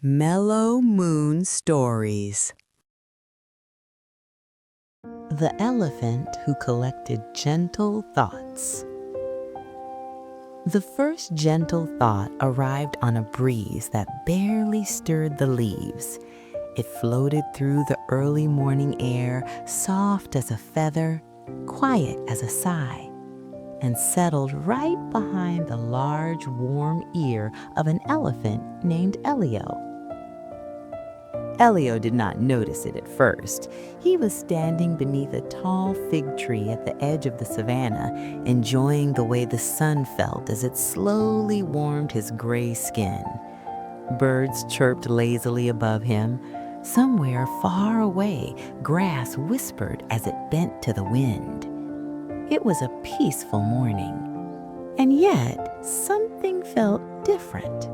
Mellow Moon Stories. The Elephant Who Collected Gentle Thoughts. The first gentle thought arrived on a breeze that barely stirred the leaves. It floated through the early morning air, soft as a feather, quiet as a sigh, and settled right behind the large, warm ear of an elephant named Elio. Elio did not notice it at first. He was standing beneath a tall fig tree at the edge of the savannah, enjoying the way the sun felt as it slowly warmed his gray skin. Birds chirped lazily above him. Somewhere far away, grass whispered as it bent to the wind. It was a peaceful morning, and yet something felt different.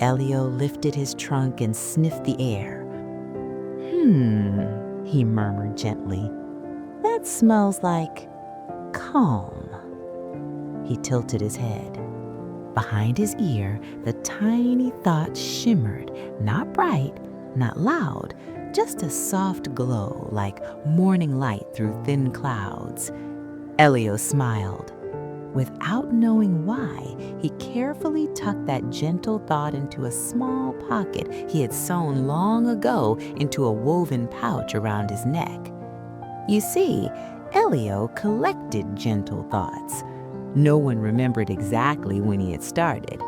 Elio lifted his trunk and sniffed the air. He murmured gently. That smells like calm. He tilted his head. Behind his ear, the tiny thought shimmered, not bright, not loud, just a soft glow like morning light through thin clouds. Elio smiled. Without knowing why, he carefully tucked that gentle thought into a small pocket he had sewn long ago into a woven pouch around his neck. You see, Elio collected gentle thoughts. No one remembered exactly when he had started.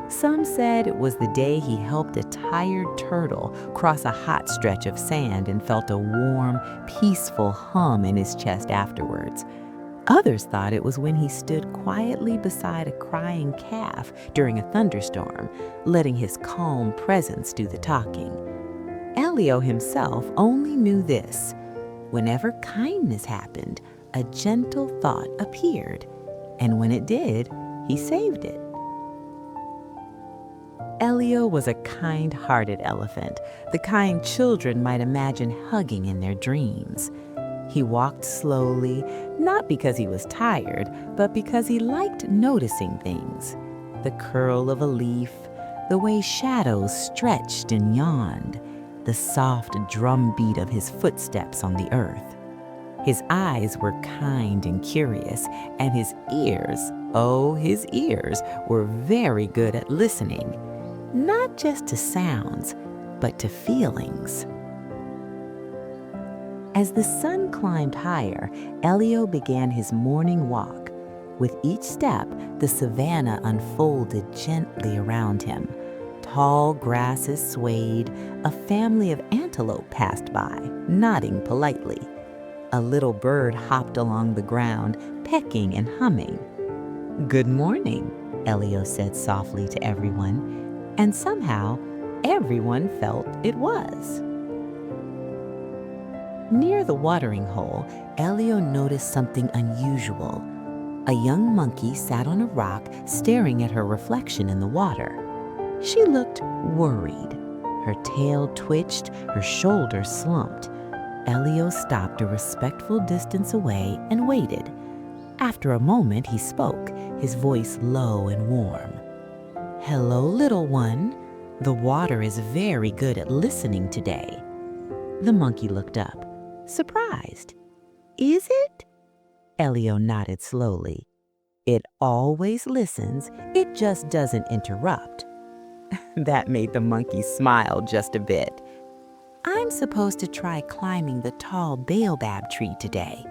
Some said it was the day he helped a tired turtle cross a hot stretch of sand and felt a warm, peaceful hum in his chest afterwards. Others thought it was when he stood quietly beside a crying calf during a thunderstorm, letting his calm presence do the talking. Elio himself only knew this. Whenever kindness happened, a gentle thought appeared, and when it did, he saved it. Elio was a kind-hearted elephant, the kind children might imagine hugging in their dreams. He walked slowly, not because he was tired, but because he liked noticing things. The curl of a leaf, the way shadows stretched and yawned, the soft drumbeat of his footsteps on the earth. His eyes were kind and curious, and his ears, his ears, were very good at listening, not just to sounds, but to feelings. As the sun climbed higher, Elio began his morning walk. With each step, the savannah unfolded gently around him. Tall grasses swayed, a family of antelope passed by, nodding politely. A little bird hopped along the ground, pecking and humming. "Good morning," Elio said softly to everyone, and somehow everyone felt it was. Near the watering hole, Elio noticed something unusual. A young monkey sat on a rock staring at her reflection in the water. She looked worried. Her tail twitched, her shoulders slumped. Elio stopped a respectful distance away and waited. After a moment, he spoke, his voice low and warm. "Hello, little one. The water is very good at listening today." The monkey looked up, surprised. "Is it?" Elio nodded slowly. "It always listens, it just doesn't interrupt." That made the monkey smile just a bit. "I'm supposed to try climbing the tall baobab tree today.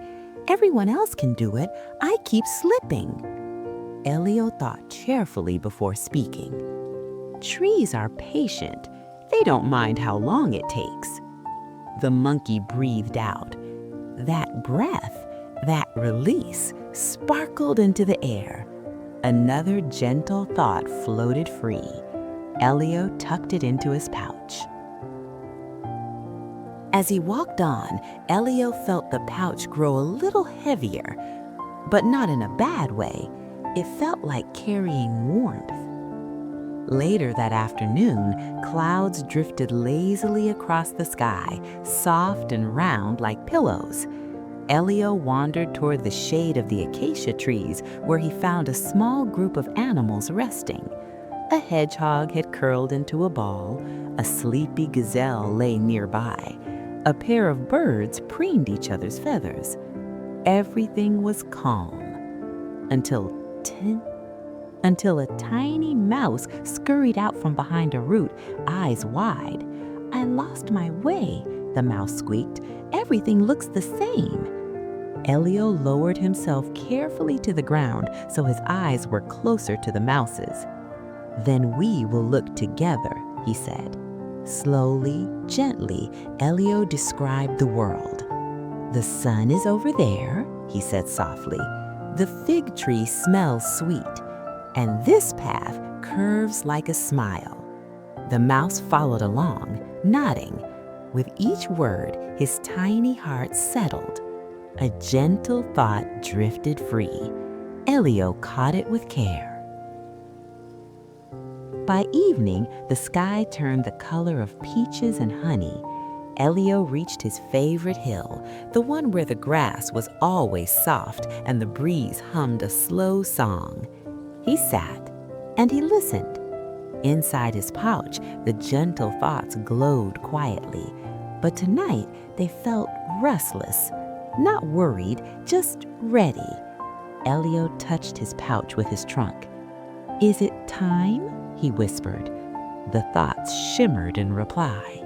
Everyone else can do it. I keep slipping." Elio thought carefully before speaking. Trees are patient. They don't mind how long it takes. The monkey breathed out. That breath, that release, sparkled into the air. Another gentle thought floated free. Elio tucked it into his pouch. As he walked on, Elio felt the pouch grow a little heavier, but not in a bad way. It felt like carrying warmth. Later that afternoon, clouds drifted lazily across the sky, soft and round like pillows. Elio wandered toward the shade of the acacia trees, where he found a small group of animals resting. A hedgehog had curled into a ball, a sleepy gazelle lay nearby, a pair of birds preened each other's feathers. Everything was calm until until a tiny mouse scurried out from behind a root, eyes wide. "I lost my way," the mouse squeaked. "Everything looks the same." Elio lowered himself carefully to the ground so his eyes were closer to the mouse's. "Then we will look together," he said. Slowly, gently, Elio described the world. "The sun is over there," he said softly. "The fig tree smells sweet, and this path curves like a smile." The mouse followed along, nodding. With each word, his tiny heart settled. A gentle thought drifted free. Elio caught it with care. By evening, the sky turned the color of peaches and honey. Elio reached his favorite hill, the one where the grass was always soft and the breeze hummed a slow song. He sat and he listened. Inside his pouch, the gentle thoughts glowed quietly, but tonight they felt restless, not worried, just ready. Elio touched his pouch with his trunk. "Is it time?" he whispered. The thoughts shimmered in reply.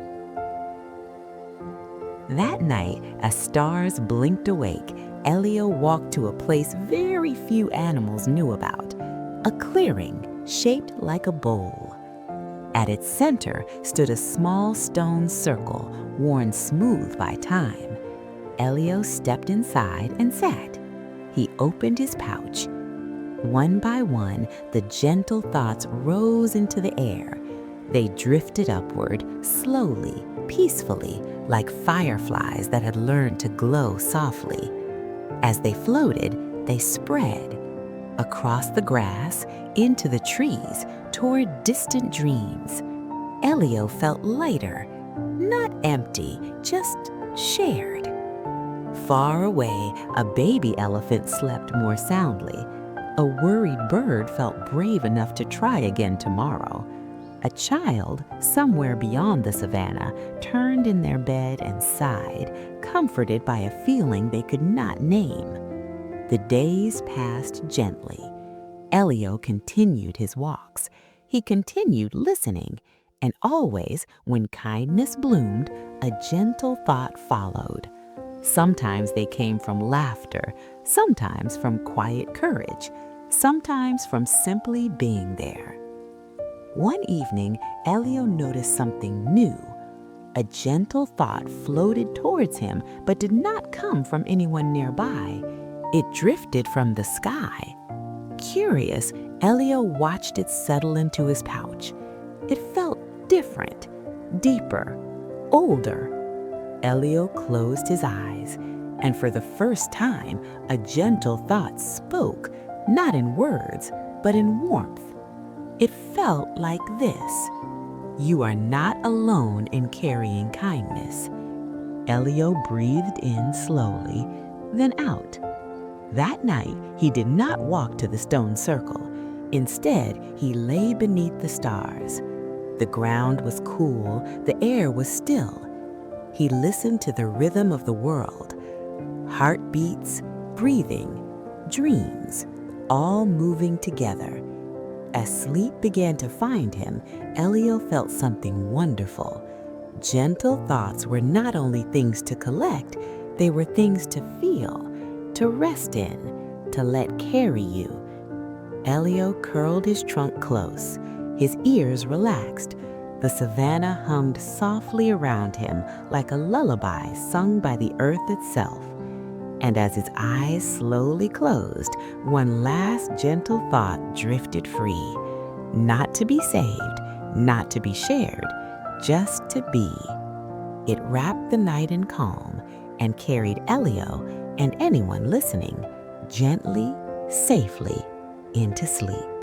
That night, as stars blinked awake, Elio walked to a place very few animals knew about, a clearing shaped like a bowl. At its center stood a small stone circle, worn smooth by time. Elio stepped inside and sat. He opened his pouch. One by one, the gentle thoughts rose into the air. They drifted upward, slowly, peacefully, like fireflies that had learned to glow softly. As they floated, they spread across the grass, into the trees, toward distant dreams. Elio felt lighter, not empty, just shared. Far away, a baby elephant slept more soundly. A worried bird felt brave enough to try again tomorrow. A child, somewhere beyond the savannah, turned in their bed and sighed, comforted by a feeling they could not name. The days passed gently. Elio continued his walks. He continued listening, and always, when kindness bloomed, a gentle thought followed. Sometimes they came from laughter, sometimes from quiet courage, sometimes from simply being there. One evening, Elio noticed something new. A gentle thought floated towards him, but did not come from anyone nearby. It drifted from the sky. Curious, Elio watched it settle into his pouch. It felt different, deeper, older. Elio closed his eyes, and for the first time, a gentle thought spoke, not in words, but in warmth. It felt like this: "You are not alone in carrying kindness." Elio breathed in slowly, then out. That night, he did not walk to the stone circle. Instead, he lay beneath the stars. The ground was cool, the air was still. He listened to the rhythm of the world. Heartbeats, breathing, dreams, all moving together. As sleep began to find him, Elio felt something wonderful. Gentle thoughts were not only things to collect, they were things to feel, to rest in, to let carry you. Elio curled his trunk close, his ears relaxed. The savannah hummed softly around him like a lullaby sung by the earth itself. And as his eyes slowly closed, one last gentle thought drifted free. Not to be saved, not to be shared, just to be. It wrapped the night in calm and carried Elio and anyone listening gently, safely into sleep.